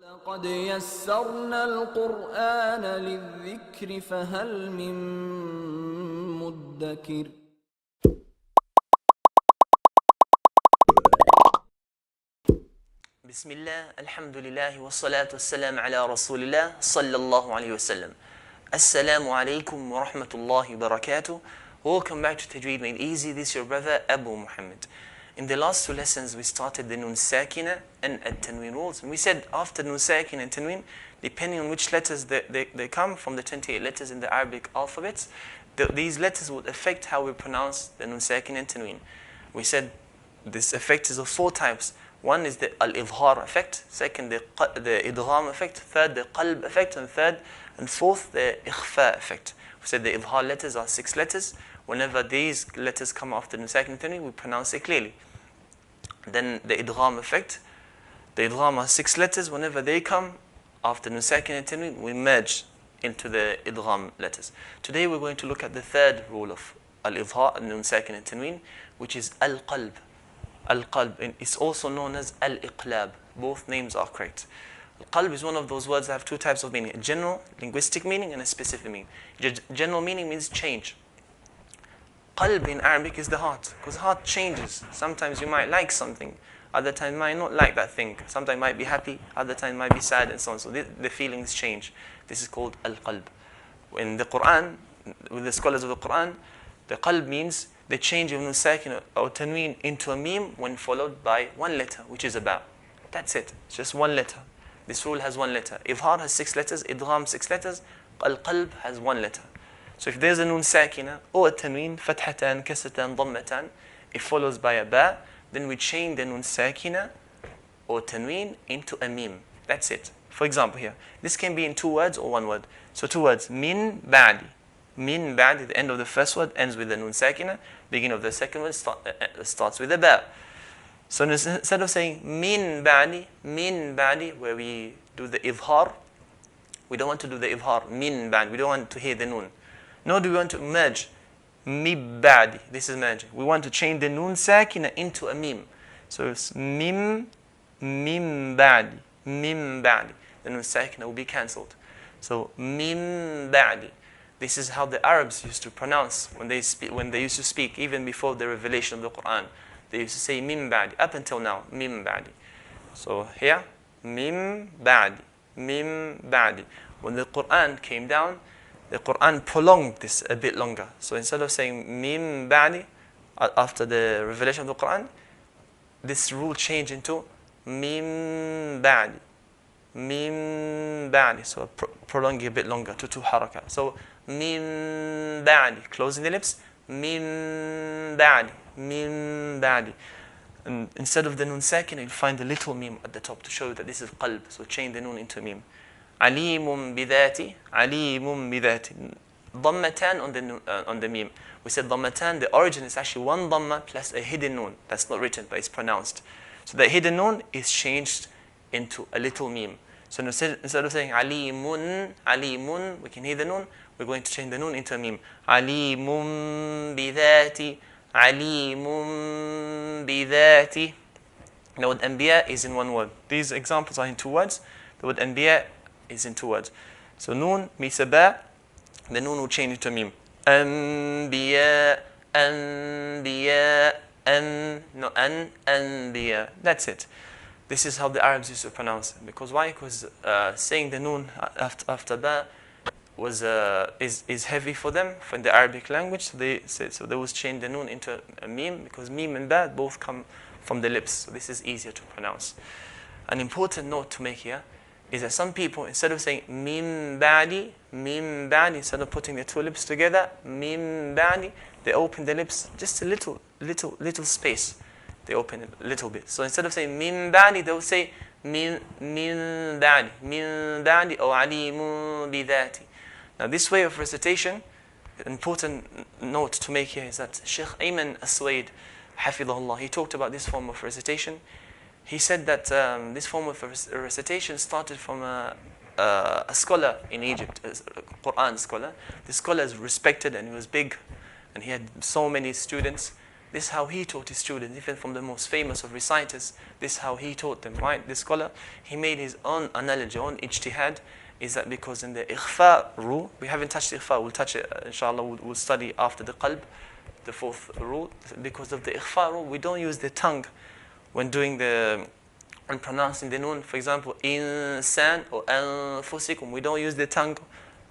لقد يسرنا القرآن للذكر فهل من مدكر بسم الله الحمد لله والصلاة والسلام على رسول الله صلى الله عليه وسلم. Assalamu alaikum wa rahmatullahi wa barakatuh. Welcome back to Tajweed Made Easy. This is your brother Abu Muhammad. In the last two lessons we started the Nun Sakina and At-Tanween rules. And we said after Nun Sakina and Tanween, depending on which letters they come from the 28 letters in the Arabic alphabet, these letters would affect how we pronounce the Nun Sakina and Tanween. We said this effect is of four types. One is the Al-Idhar effect, second the Idgham effect, third the Qalb effect, and fourth the Ikhfa effect. We said the Idhar letters are 6 letters. Whenever these letters come after the Sakin and Tanween, we pronounce it clearly. Then the Idgham effect, the Idgham are 6 letters. Whenever they come after the Sakin and Tanween, we merge into the Idgham letters. Today we're going to look at the third rule of Al-Idhar and Nun Sakin and Tanween, which is Al-Qalb. Al-Qalb is also known as Al-Iqlaab. Both names are correct. Qalb is one of those words that have two types of meaning, a general linguistic meaning and a specific meaning. General meaning means change. Qalb in Arabic is the heart, because heart changes. Sometimes you might like something, other times you might not like that thing. Sometimes you might be happy, other times you might be sad, and so on. So the feelings change. This is called Al-Qalb. In the Quran, with the scholars of the Quran, the Qalb means the change of Nun Sakin or Tanween into a Mim when followed by one letter, which is a Ba. That's it. It's just one letter. This rule has one letter. Idhar has 6 letters, Idgham 6 letters, Al-Qalb has one letter. So if there's a Nun Sakina or a Tanween, Fathatan, Kasratan, Dhammatan, it follows by a Ba, then we change the Nun Sakina or Tanween into a Mim. That's it. For example here, this can be in 2 words or 1 word. So 2 words, Min Ba'di. Min Ba'di, the end of the first word ends with the Nun Sakina, beginning of the second word starts with a Ba. So instead of saying Min Ba'di, where we do the Idhar, we don't want to do the Idhar, Min Ba'di, we don't want to hear the Nun. Nor do we want to merge, Mi Ba'di, this is merging. We want to change the Nun Sakina into a Mim. So it's Mim Ba'di, the Nun Sakina will be cancelled. So Mim Ba'di. This is how the Arabs used to pronounce when they used to speak, even before the revelation of the Quran. They used to say Mim Ba'di, up until now, Mim Ba'di. So here, Mim Ba'di. When the Quran came down, the Quran prolonged this a bit longer. So instead of saying Mim Ba'di, after the revelation of the Quran, this rule changed into Mim Ba'di. So prolonging a bit longer to 2 haraka. So Min Ba'di, closing the lips, Min Ba'di. And instead of the Nun Sakina, you'll find a little Mim at the top to show that this is Qalb. So change the Nun into Mim. Alimun bidhati. Dhammatan on the Mim. We said Dhammatan, the origin is actually 1 Dhamma plus a hidden Nun. That's not written, but it's pronounced. So the hidden Nun is changed into a little Mim. So instead of saying Alimun, we can hear the Nun. We're going to change the Nun into a Mim. Alimun bidhati. The word Anbiya is in 1 word. These examples are in 2 words. The word Anbiya is in 2 words. So Nun meets a Ba. The Nun will change into a Mim. Anbiya. Anbiya. That's it. This is how the Arabs used to pronounce it. Because why? Because saying the Nun after Ba is heavy for them in the Arabic language. So they will change the Nun into a Mim, because Mim and Ba both come from the lips. So this is easier to pronounce. An important note to make here is that some people, instead of saying Mim Ba'di, instead of putting the 2 lips together, Mim Ba'di, they open the lips just a little space. They open it a little bit. So instead of saying Min Ba'di, they will say Min Ba'di or Alimun bidhati. Now this way of recitation, an important note to make here is that Sheikh Ayman As-Suwaid, Hafidhahullah, he talked about this form of recitation. He said that this form of recitation started from a scholar in Egypt, a Quran scholar. The scholar is respected and he was big and he had so many students. This is how he taught his students, even from the most famous of reciters. This is how he taught them, right? This scholar, he made his own analogy, own ijtihad, is that because in the ikhfa rule, we haven't touched ikhfa, we'll touch it, inshallah, we'll study after the qalb, the fourth rule. Because of the ikhfa rule, we don't use the tongue when doing when pronouncing the noon. For example, insan or anfusikum, we don't use the tongue,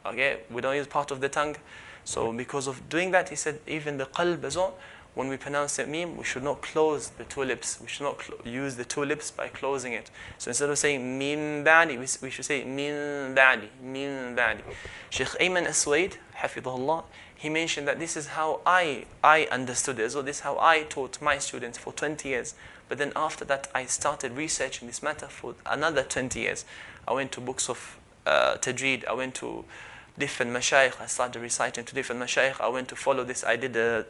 okay? We don't use part of the tongue. So because of doing that, he said, even the qalb as well, when we pronounce the meme, we should not close the two lips. We should not use the two lips by closing it. So instead of saying min ba'di, we should say min ba'di, min ba'di. Shaykh Ayman Aswaid, hafidhahullah, he mentioned that this is how I understood it as well. This is how I taught my students for 20 years. But then after that, I started researching this matter for another 20 years. I went to books of Tajweed. I went to different mashayikh. I started reciting to different mashayikh. I went to follow this. I did a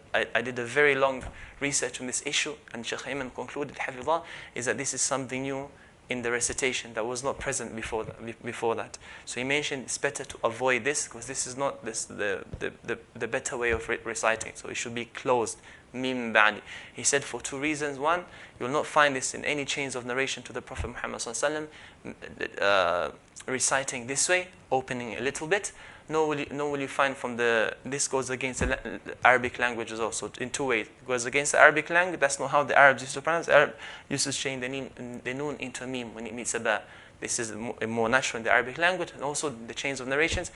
very long research on this issue, and Shaykh Ayman concluded, hafidhah, is that this is something new in the recitation that was not present before that. So he mentioned it's better to avoid this, because this is not the better way of reciting. So it should be closed. Mim ba'di. He said for two reasons. One, you will not find this in any chains of narration to the Prophet Muhammad sallallahu alaihi wasallam, reciting this way, opening a little bit. Nor will you find from this goes against the Arabic language as well. So in two ways. It goes against the Arabic language. That's not how the Arabs used to pronounce. The Arab used to change the noon into a meme when it meets a ba. This is more natural in the Arabic language. And also the chains of narrations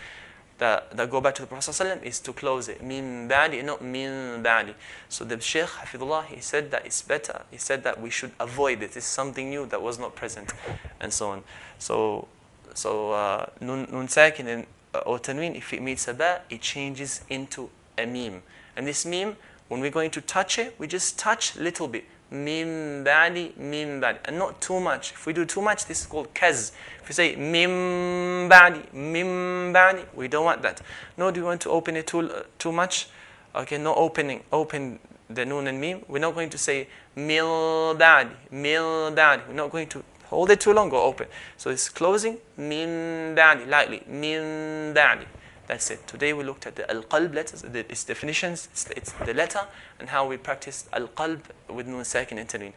that go back to the Prophet ﷺ is to close it. Min ba'di, not min ba'di. So the Shaykh, hafidhullah, he said that it's better. He said that we should avoid it. It's something new that was not present, and so on. So nun sakin and or tanween, if it meets a ba, it changes into a meme. And this meme, when we're going to touch it, we just touch a little bit. Mim ba'di, and not too much. If we do too much, this is called kaz. If we say mim ba'di, we don't want that. Nor do we want to open it too much. Okay, no open the noon and mim. We're not going to say mil ba'di. We're not going to hold it too long or open. So it's closing, min ba'di, lightly, min ba'di. That's it. Today we looked at the Al-Qalb letters, its definitions, it's the letter, and how we practice Al-Qalb with Nun Sakin and Tanween.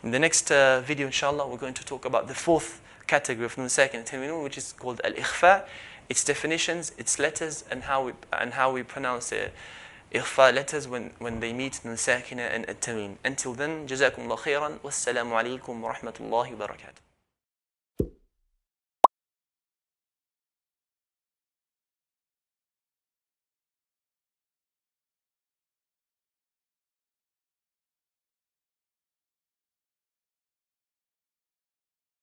In the next video, inshallah, we're going to talk about the fourth category of Nun Sakin and Tanween, which is called Al-Ikhfa, its definitions, its letters, and how we pronounce the Ikhfa letters when they meet Nun Sakina and Tanween. Until then, Jazakumullah khairan, wassalamu alaikum wa rahmatullahi wa barakatuh.